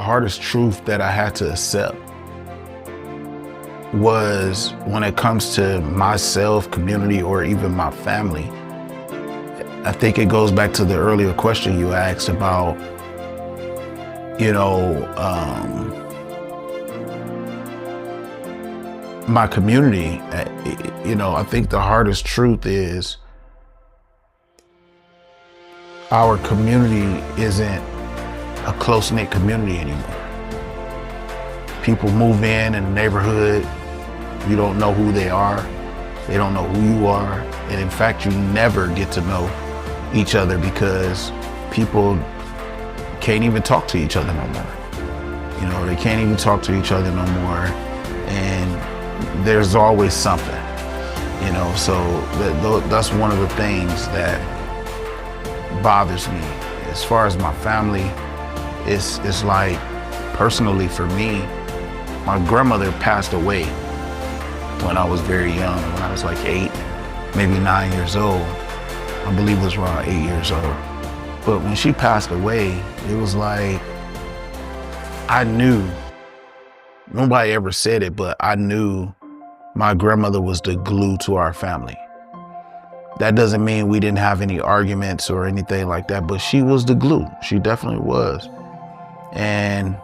hardest truth that I had to accept was when it comes to myself, community, or even my family. I think it goes back to the earlier question you asked about, my community. I think the hardest truth is our community isn't a close-knit community anymore. People move in the neighborhood, you don't know who they are, they don't know who you are, and in fact, you never get to know each other because people can't even talk to each other no more. They can't even talk to each other no more, and there's always something, so that's one of the things that bothers me. As far as my family, it's like, personally for me, my grandmother passed away when I was very young, when I was like 8, maybe 9 years old. I believe it was around 8 years old. But when she passed away, it was like, I knew, nobody ever said it, but I knew my grandmother was the glue to our family. That doesn't mean we didn't have any arguments or anything like that, but she was the glue. She definitely was. And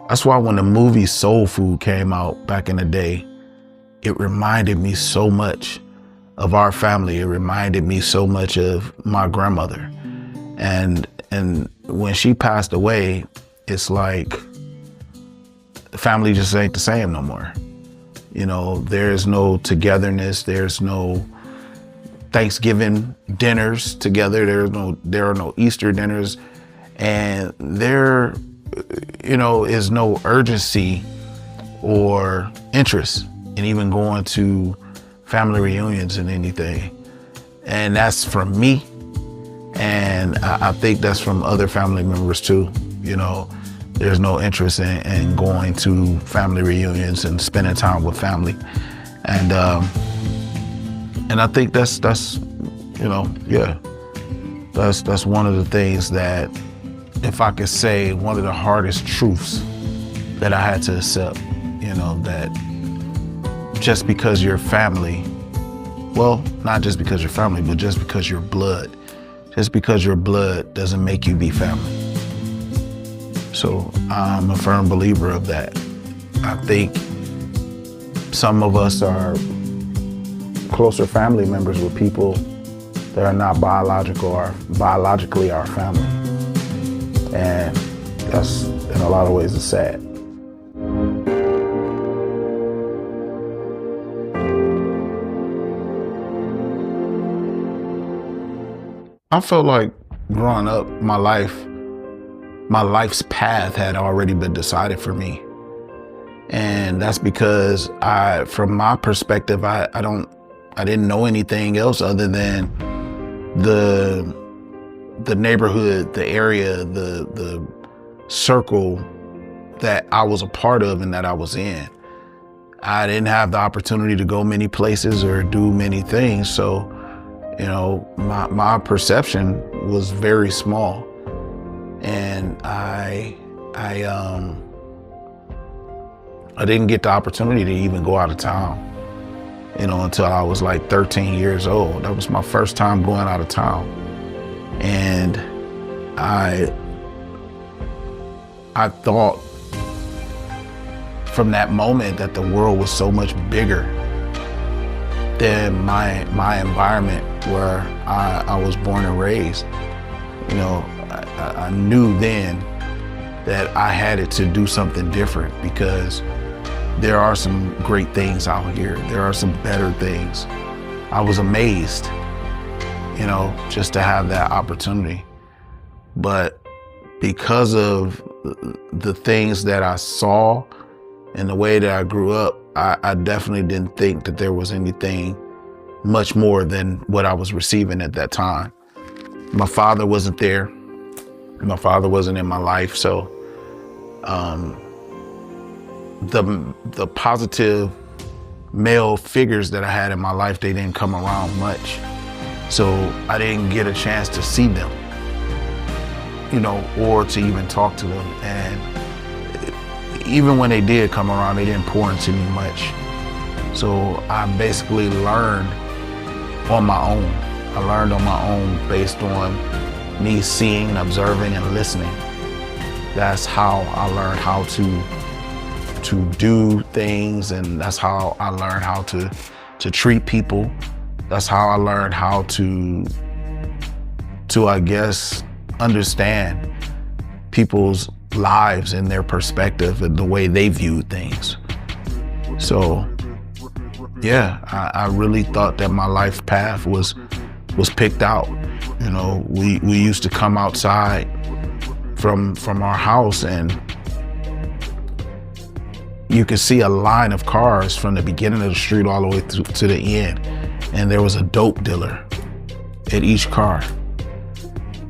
that's why when the movie Soul Food came out back in the day, it reminded me so much of our family. It reminded me so much of my grandmother. And when she passed away, it's like the family just ain't the same no more. There's no togetherness. There's no Thanksgiving dinners together. There are no Easter dinners, and there, is no urgency or interest in even going to family reunions and anything. And that's from me, and I think that's from other family members too. There's no interest in going to family reunions and spending time with family, and I think that's one of the things that, if I could say, one of the hardest truths that I had to accept, that just because you're family, well, not just because you're family, but just because you're blood, doesn't make you be family. So I'm a firm believer of that. I think some of us are closer family members with people that are not biologically our family. And that's, in a lot of ways, it's sad. I felt like growing up, my life's path had already been decided for me. And that's because from my perspective, I didn't know anything else other than the neighborhood, the area, the circle that I was a part of and that I was in. I didn't have the opportunity to go many places or do many things. So, my perception was very small. And I didn't get the opportunity to even go out of town, until I was like 13 years old. That was my first time going out of town. And I thought from that moment that the world was so much bigger than my environment where I was born and raised. I knew then that I had to do something different, because there are some great things out here. There are some better things. I was amazed, just to have that opportunity. But because of the things that I saw and the way that I grew up, I definitely didn't think that there was anything much more than what I was receiving at that time. My father wasn't there. My father wasn't in my life, so the positive male figures that I had in my life, they didn't come around much. So I didn't get a chance to see them. or to even talk to them. And even when they did come around, they didn't pour into me much. So I basically learned on my own. I learned on my own based on me seeing, observing, and listening. That's how I learned how to do things, and that's how I learned how to treat people. That's how I learned how to I guess, understand people's lives and their perspective and the way they view things. So yeah, I really thought that my life path was picked out. We used to come outside from our house, and you could see a line of cars from the beginning of the street all the way to the end. And there was a dope dealer at each car.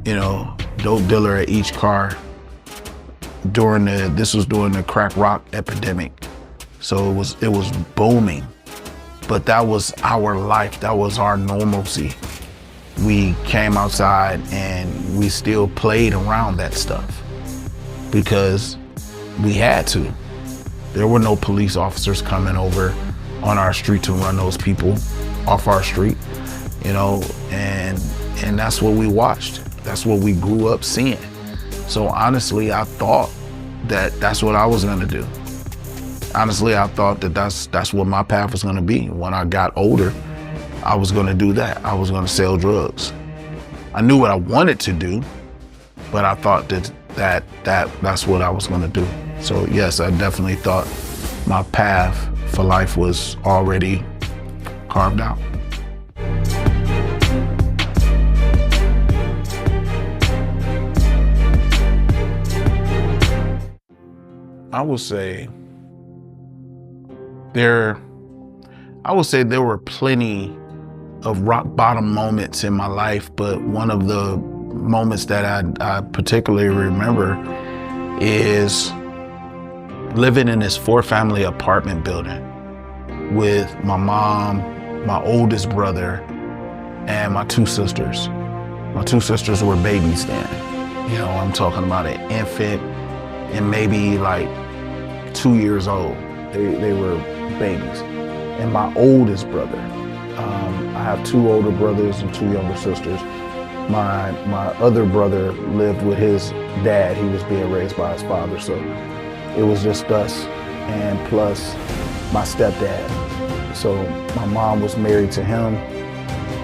Dope dealer at each car this was during the crack rock epidemic. So it was booming. But that was our life. That was our normalcy. We came outside and we still played around that stuff because we had to. There were no police officers coming over on our street to run those people off our street, and that's what we watched. That's what we grew up seeing. So honestly, I thought that that's what I was gonna do. Honestly, I thought that that's what my path was gonna be. When I got older, I was gonna do that. I was gonna sell drugs. I knew what I wanted to do, but I thought that's what I was gonna do. So yes, I definitely thought my path for life was already carved out. I would say there were plenty of rock bottom moments in my life, but one of the moments that I particularly remember is living in this 4-family apartment building with my mom, my oldest brother, and my 2 sisters. My 2 sisters were babies then. I'm talking about an infant and maybe like 2 years old. They were babies. And my oldest brother, I have 2 older brothers and 2 younger sisters. My other brother lived with his dad. He was being raised by his father, so it was just us, and plus my stepdad. So my mom was married to him.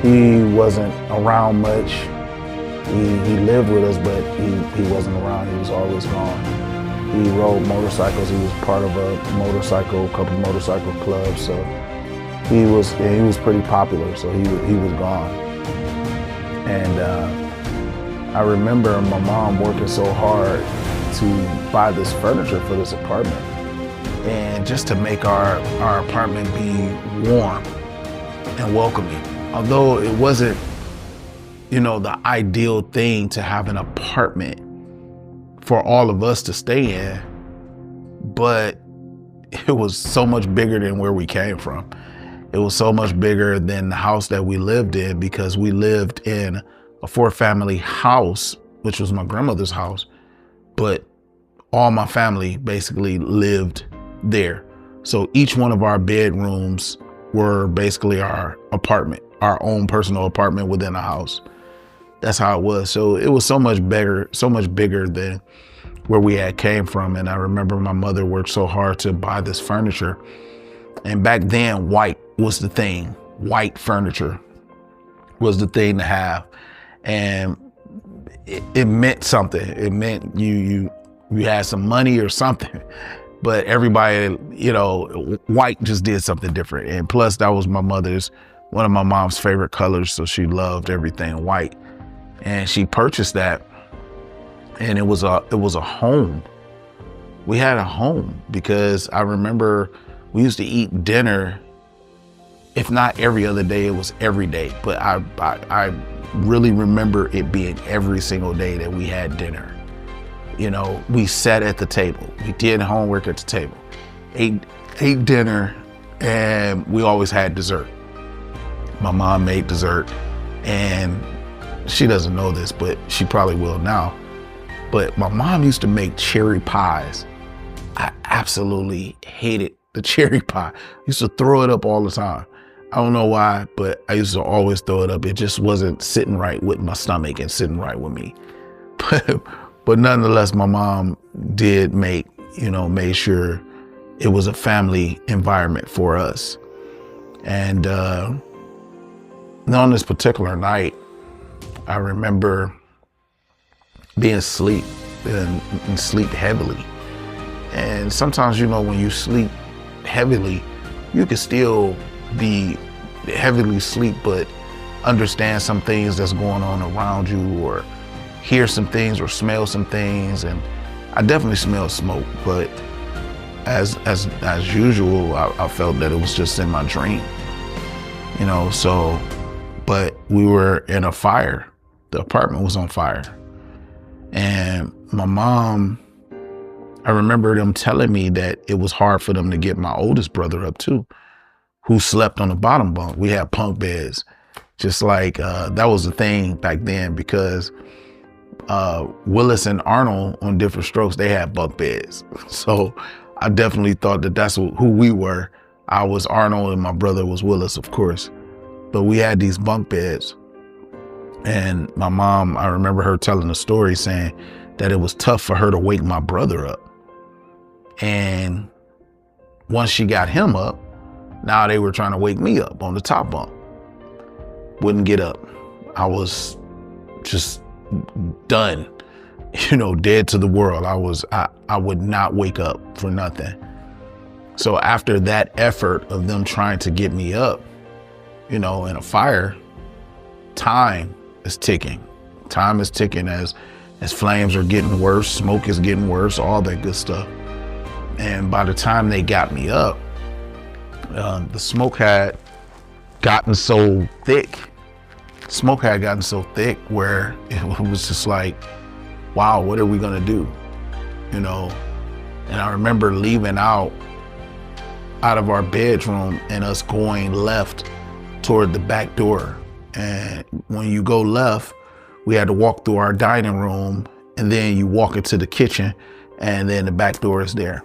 He wasn't around much. He lived with us, but he wasn't around. He was always gone. He rode motorcycles. He was part of a couple motorcycle clubs. So he was pretty popular. So he was gone. And I remember my mom working so hard to buy this furniture for this apartment, and just to make our apartment be warm and welcoming. Although it wasn't, the ideal thing to have an apartment for all of us to stay in, but it was so much bigger than where we came from. It was so much bigger than the house that we lived in, because we lived in a 4-family house, which was my grandmother's house, but all my family basically lived there. So each one of our bedrooms were basically our apartment, our own personal apartment within a house. That's how it was. So it was so much bigger than where we had came from. And I remember my mother worked so hard to buy this furniture. And back then, white was the thing. White furniture was the thing to have. And it meant something. It meant you had some money or something. But everybody, white just did something different. And plus, that was one of my mom's favorite colors. So she loved everything white. And she purchased that. And it was a home. We had a home, because I remember we used to eat dinner, if not every other day, it was every day. But I really remember it being every single day that we had dinner. We sat at the table. We did homework at the table, ate dinner, and we always had dessert. My mom made dessert, and she doesn't know this, but she probably will now. But my mom used to make cherry pies. I absolutely hated the cherry pie. I used to throw it up all the time. I don't know why, but I used to always throw it up. It just wasn't sitting right with my stomach and sitting right with me. But nonetheless, my mom did make, made sure it was a family environment for us. And on this particular night, I remember being asleep and sleep heavily. And sometimes, when you sleep heavily, you can still be heavily asleep, but understand some things that's going on around you, or hear some things or smell some things. And I definitely smelled smoke, but as usual, I felt that it was just in my dream, but we were in a fire. The apartment was on fire. And my mom, I remember them telling me that it was hard for them to get my oldest brother up too, who slept on the bottom bunk. We had bunk beds, just like that was the thing back then, because Willis and Arnold on Different Strokes, they had bunk beds. So I definitely thought that that's who we were. I was Arnold and my brother was Willis, of course. But we had these bunk beds. And my mom, I remember her telling a story saying that it was tough for her to wake my brother up. And once she got him up, now they were trying to wake me up on the top bunk. Wouldn't get up. I was just done, dead to the world. I would not wake up for nothing. So after that effort of them trying to get me up, in a fire, time is ticking. Time is ticking as flames are getting worse, smoke is getting worse, all that good stuff. And by the time they got me up, the smoke had gotten so thick. Smoke had gotten so thick where it was just like, wow, what are we gonna do? And I remember leaving out of our bedroom and us going left toward the back door. And when you go left, we had to walk through our dining room, and then you walk into the kitchen, and then the back door is there.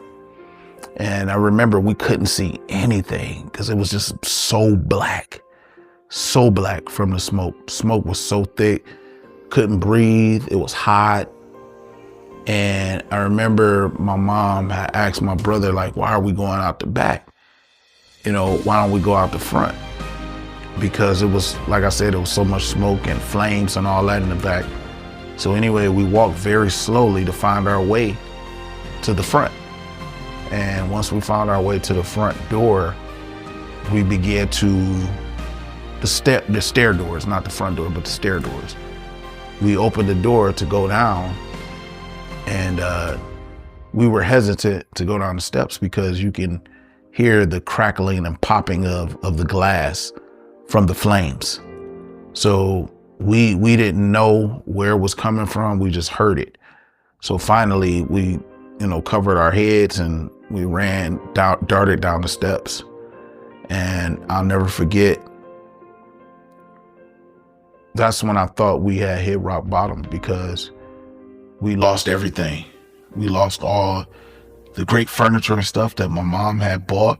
And I remember we couldn't see anything because it was just so black from the smoke. Smoke was so thick, couldn't breathe. It was hot. And I remember my mom had asked my brother, like, why are we going out the back? Why don't we go out the front? Because it was, like I said, it was so much smoke and flames and all that in the back. So anyway, we walked very slowly to find our way to the front. And once we found our way to the front door, we began the stair doors, not the front door, but the stair doors. We opened the door to go down, and we were hesitant to go down the steps because you can hear the crackling and popping of the glass from the flames. So we didn't know where it was coming from. We just heard it. So finally we, covered our heads and we darted down the steps. And I'll never forget, that's when I thought we had hit rock bottom, because we lost everything. We lost all the great furniture and stuff that my mom had bought,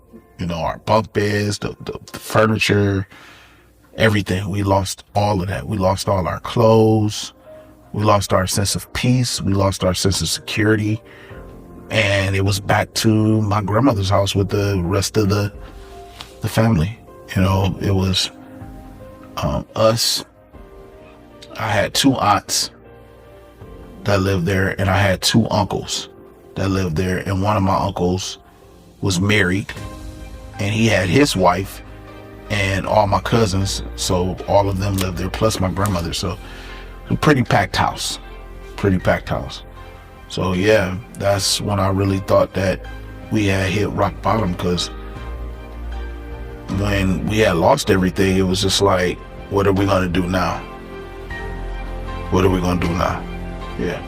our bunk beds, the furniture, everything. We lost all of that. We lost all our clothes. We lost our sense of peace. We lost our sense of security. And it was back to my grandmother's house with the rest of the family. It was us. I had 2 aunts that lived there, and I had 2 uncles that lived there. And one of my uncles was married, and he had his wife and all my cousins. So all of them lived there, plus my grandmother. So a pretty packed house. So yeah, that's when I really thought that we had hit rock bottom, because when we had lost everything, it was just like, what are we gonna do now? Yeah.